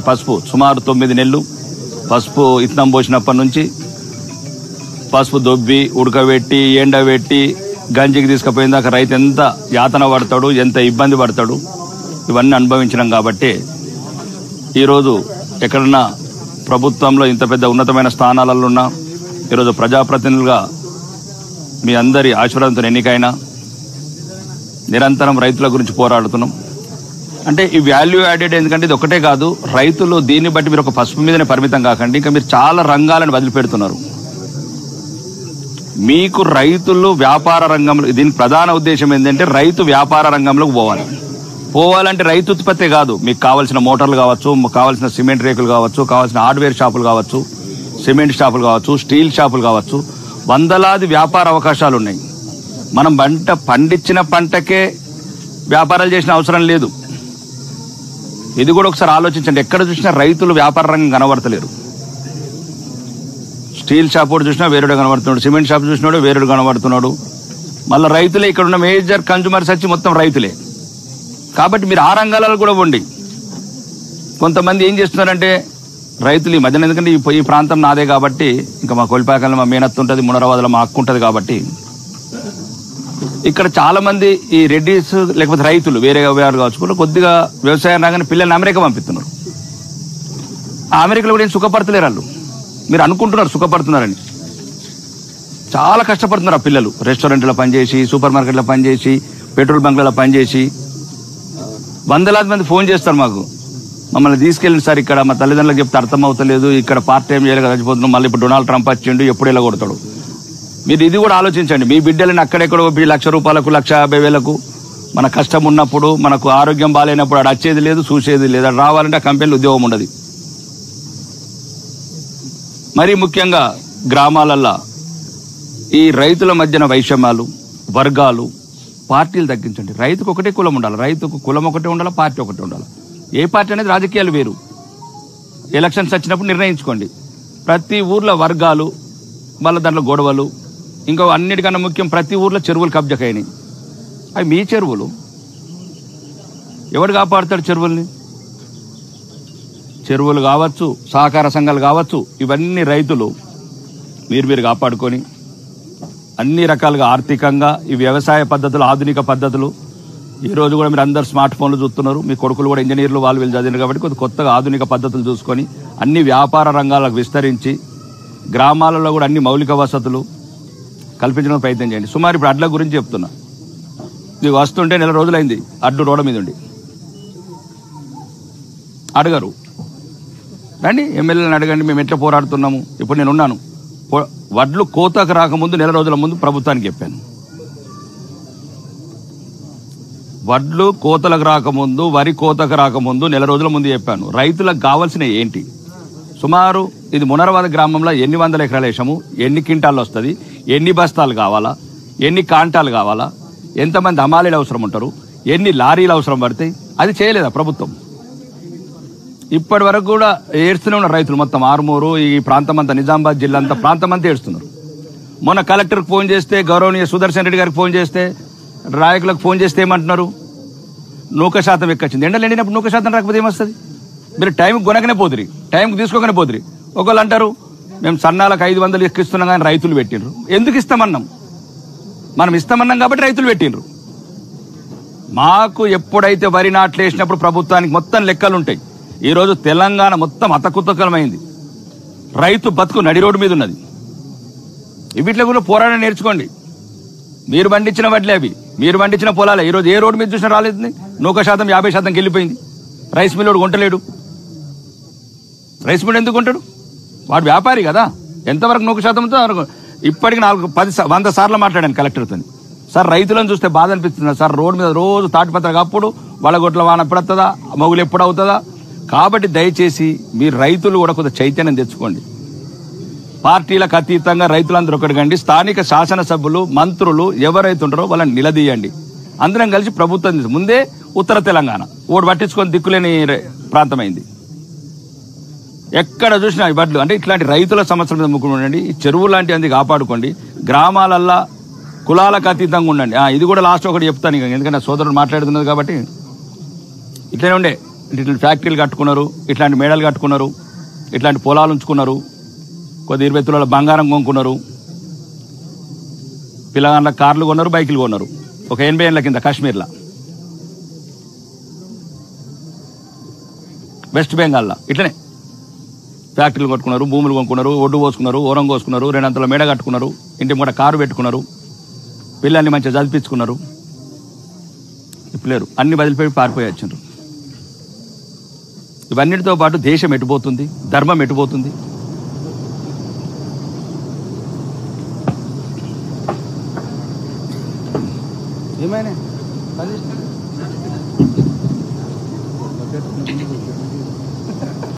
పసుపు సుమారు 9 నెలలు పసుపు ఇత్తనం పోసినప్పటి నుంచి పసుపు దొబ్బి ఉడకబెట్టి ఎండబెట్టి గంజికి తీసుకుపోయిన దాకా రైతు ఎంత యాతన పడతాడు, ఎంత ఇబ్బంది పడతాడు, ఇవన్నీ అనుభవించినాం. కాబట్టి ఈరోజు ఎక్కడన్నా ప్రభుత్వంలో ఇంత పెద్ద ఉన్నతమైన స్థానాలలో ఉన్నా ఈరోజు ప్రజాప్రతినిధులుగా మీ అందరి ఆశీర్వాదంతో ఎన్నికైనా నిరంతరం రైతుల గురించి పోరాడుతున్నాం. అంటే ఈ వాల్యూ యాడెడ్ ఎందుకంటే ఇది ఒకటే కాదు, రైతులు దీన్ని బట్టి మీరు ఒక పసుపు మీదనే పరిమితం కాకండి, ఇంకా మీరు చాలా రంగాలను వదిలిపెడుతున్నారు. మీకు రైతులు వ్యాపార రంగంలో, దీనికి ప్రధాన ఉద్దేశం ఏంటంటే రైతు వ్యాపార రంగంలోకి పోవాలంటే రైతు ఉత్పత్తి కాదు, మీకు కావాల్సిన మోటార్లు కావచ్చు, కావాల్సిన సిమెంట్ రేకులు కావచ్చు, కావాల్సిన హార్డ్వేర్ షాపులు కావచ్చు, సిమెంట్ షాపులు కావచ్చు, స్టీల్ షాపులు కావచ్చు, వందలాది వ్యాపార అవకాశాలు ఉన్నాయి. మనం పండించిన పంటకే వ్యాపారాలు చేసిన అవసరం లేదు. ఇది కూడా ఒకసారి ఆలోచించండి. ఎక్కడ చూసినా రైతులు వ్యాపార రంగం కనబడతలేరు. స్టీల్ షాప్ కూడా చూసినా వేరేడు కనబడుతున్నాడు, సిమెంట్ షాప్ చూసినాడు వేరేడు కనబడుతున్నాడు. మళ్ళీ రైతులే ఇక్కడ ఉన్న మేజర్ కన్జ్యూమర్స్ వచ్చి మొత్తం రైతులే. కాబట్టి మీరు ఆ రంగాలలో కూడా ఉండి. కొంతమంది ఏం చేస్తున్నారంటే రైతులు ఈ మధ్యన, ఎందుకంటే ఈ ప్రాంతం నాదే కాబట్టి, ఇంకా మా కొలిపాకల్లో మా మేనత్త ఉంటుంది, మునరాబాద్లో మా అక్కు ఉంటుంది కాబట్టి ఇక్కడ చాలా మంది ఈ రెడ్డిస్ లేకపోతే రైతులు వేరే వ్యవహారాలు కావచ్చు కొద్దిగా వ్యవసాయం రాగానే పిల్లల్ని అమెరికా పంపిస్తున్నారు. ఆ అమెరికాలో కూడా ఏం సుఖపడతలేరు వాళ్ళు. మీరు అనుకుంటున్నారు సుఖపడుతున్నారని, చాలా కష్టపడుతున్నారు ఆ పిల్లలు. రెస్టారెంట్లో పనిచేసి, సూపర్ మార్కెట్లో పనిచేసి, పెట్రోల్ బంక్లలో పనిచేసి వందలాది మంది ఫోన్ చేస్తారు మాకు, మమ్మల్ని తీసుకెళ్ళండి సార్, ఇక్కడ మా తల్లిదండ్రులకు చెప్తే అర్థం అవుతలేదు, ఇక్కడ పార్ట్ టైం చేయలేక చచ్చిపోతున్నాం, మళ్ళీ ఇప్పుడు డొనాల్డ్ ట్రంప్ వచ్చిండు, ఎప్పుడు ఎలా కొడతాడు. మీరు ఇది కూడా ఆలోచించండి. మీ బిడ్డలని అక్కడెక్కడో ₹1,00,000, ₹1,50,000 మన కష్టం ఉన్నప్పుడు, మనకు ఆరోగ్యం బాగాలేనప్పుడు అక్కడ వచ్చేది లేదు, చూసేది లేదు. అక్కడ రావాలంటే ఆ కంపెనీలో ఉద్యోగం ఉండదు. మరీ ముఖ్యంగా గ్రామాలల్లో ఈ రైతుల మధ్యన వైషమ్యాలు, వర్గాలు, పార్టీలు తగ్గించండి. రైతుకు ఒకటే కులం ఉండాలి, రైతుకు కులం ఒకటే ఉండాలి, పార్టీ ఒకటే ఉండాలి. ఏ పార్టీ అనేది రాజకీయాలు వేరు. ఎలక్షన్స్ వచ్చినప్పుడు నిర్ణయించుకోండి. ప్రతి ఊర్లో వర్గాలు, మళ్ళీ దాంట్లో గొడవలు, ఇంకా అన్నిటికన్నా ముఖ్యం ప్రతి ఊర్లో చెరువులు కబ్జకైనాయి. అవి మీ చెరువులు, ఎవడు కాపాడుతాడు చెరువుల్ని? చెరువులు కావచ్చు, సహకార సంఘాలు కావచ్చు, ఇవన్నీ రైతులు మీరు కాపాడుకొని అన్ని రకాలుగా ఆర్థికంగా ఈ వ్యవసాయ పద్ధతులు, ఆధునిక పద్ధతులు. ఈ రోజు కూడా మీరు అందరు స్మార్ట్ ఫోన్లు చూస్తున్నారు, మీ కొడుకులు కూడా ఇంజనీర్లు వాళ్ళు వీళ్ళు చదివారు కాబట్టి కొత్తగా ఆధునిక పద్ధతులు చూసుకొని అన్ని వ్యాపార రంగాలకు విస్తరించి గ్రామాలలో కూడా అన్ని మౌలిక వసతులు కల్పించడానికి ప్రయత్నం చేయండి. సుమారు ఇప్పుడు అడ్ల గురించి చెప్తున్నా. ఇది వస్తుంటే 4 రోజులైంది అడ్డు రోడ్డు మీద ఉండి. అడగరు, రండి ఎమ్మెల్యేలను అడగండి మేము ఎట్లా పోరాడుతున్నాము. ఇప్పుడు నేను ఉన్నాను, వడ్లు కోతకు రాకముందు 4 రోజుల ముందు ప్రభుత్వానికి చెప్పాను. వడ్లు కోతలకు రాకముందు, వరి కోతకు రాకముందు 4 రోజుల ముందు చెప్పాను. రైతులకు కావాల్సిన ఏంటి? సుమారు ఇది మునరాబాద్ గ్రామంలో ఎన్ని వందల ఎకరాలు వేసాము, ఎన్ని క్వింటాలు వస్తుంది, ఎన్ని బస్తాలు కావాలా, ఎన్ని కాంటాలు కావాలా, ఎంతమంది అమాలీలు అవసరం ఉంటారు, ఎన్ని లారీలు అవసరం పడతాయి, అది చేయలేదా ప్రభుత్వం? ఇప్పటి వరకు కూడా ఏడుస్తూనే ఉన్నారు రైతులు. మొత్తం ఆర్మూరు, ఈ ప్రాంతం అంతా, నిజామాబాద్ జిల్లా అంతా ప్రాంతం అంతా ఏడుస్తున్నారు. మొన్న కలెక్టర్కి ఫోన్ చేస్తే, గౌరవనీయ సుదర్శన్ రెడ్డి గారికి ఫోన్ చేస్తే, నాయకులకు ఫోన్ చేస్తే ఏమంటున్నారు? నూక శాతం ఎక్కొచ్చింది. ఎండలు ఎండినప్పుడు నూక శాతం రాకపోతే ఏమొస్తుంది? మీరు టైంకి కొనకనే పోతురి, టైంకి తీసుకోకనే పోతురి. ఒకళ్ళు అంటారు మేము సన్నాలకు 500 ఎక్కిస్తున్నాం కానీ రైతులు పెట్టిండ్రు. ఎందుకు ఇస్తామన్నాం? మనం ఇస్తామన్నాం కాబట్టి రైతులు పెట్టిండ్రు. మాకు ఎప్పుడైతే వరి నాట్లు వేసినప్పుడు ప్రభుత్వానికి మొత్తం లెక్కలు ఉంటాయి. ఈరోజు తెలంగాణ మొత్తం అతకుతకలమైంది, రైతు బతుకు నడి రోడ్డు మీద ఉన్నది. వీటిలో కూడా పోరాటం నేర్చుకోండి. మీరు పండించిన వడ్లే అవి, మీరు పండించిన పొలాలే. ఈరోజు ఏ రోడ్డు మీద చూసినా రాలేదు. నూక శాతం 50% వెళ్ళిపోయింది. రైస్ మిల్లు కొంటలేడు. రైస్ మిల్ ఎందుకు కొంటాడు? వాడు వ్యాపారి కదా. ఎంతవరకు నూక శాతంతో ఇప్పటికి 100 సార్లు మాట్లాడాను కలెక్టర్తో. సార్ రైతులను చూస్తే బాధ అనిపిస్తుంది సార్. రోడ్డు మీద రోజు తాటిపత్రగా అప్పుడు వడగొట్ల వాన ఎప్పుడు వస్తుందా, మొగులు ఎప్పుడు అవుతుందా. కాబట్టి దయచేసి మీరు రైతులు కూడా కొంత చైతన్యం తెచ్చుకోండి. పార్టీలకు అతీతంగా రైతులందరూ ఒకటిగండి. స్థానిక శాసనసభ్యులు, మంత్రులు ఎవరైతే ఉంటారో వాళ్ళని నిలదీయండి. అందరం కలిసి ప్రభుత్వం ముందే ఉత్తర తెలంగాణ ఓటు పట్టించుకొని దిక్కులేని ప్రాంతమైంది. ఎక్కడ చూసినా వడ్లు అంటే ఇట్లాంటి రైతుల సమస్యల మీద ముక్కుని ఉండండి. ఈ చెరువు లాంటి అంది కాపాడుకోండి. గ్రామాలల్లా కులాలకు అతీతంగా ఉండండి. ఇది కూడా లాస్ట్ ఒకటి చెప్తాను, ఎందుకంటే సోదరుడు మాట్లాడుతున్నది కాబట్టి. ఇట్లనే ఉండే ఇట్లాంటి ఫ్యాక్టరీలు కట్టుకున్నారు, ఇట్లాంటి మేడలు కట్టుకున్నారు, ఇట్లాంటి పొలాలు ఉంచుకున్నారు, కొద్ది 20 తులాల బంగారం కొనుక్కున్నారు, పిల్లగాళ్ళ కార్లు కొన్నారు, బైకులు కొన్నారు. ఒక 80 ఏళ్ళ కింద కాశ్మీర్లో, వెస్ట్ బెంగాల్లో ఇట్లనే ఫ్యాక్టరీలు కట్టుకున్నారు, భూములు కొనుక్కున్నారు, ఒడ్డు పోసుకున్నారు, ఓరం కోసుకున్నారు, 2 అంతల మేడ కట్టుకున్నారు, ఇంటి మూట కారు పెట్టుకున్నారు, పిల్లల్ని మంచిగా చదివించుకున్నారు. ఇప్పుడు లేరు, అన్ని బదిలిపోయి పారిపోయి వచ్చిండ్రు. ఇవన్నిటితో పాటు దేశం ఎటుపోతుంది, ధర్మం ఎటుపోతుంది? ఏమైనా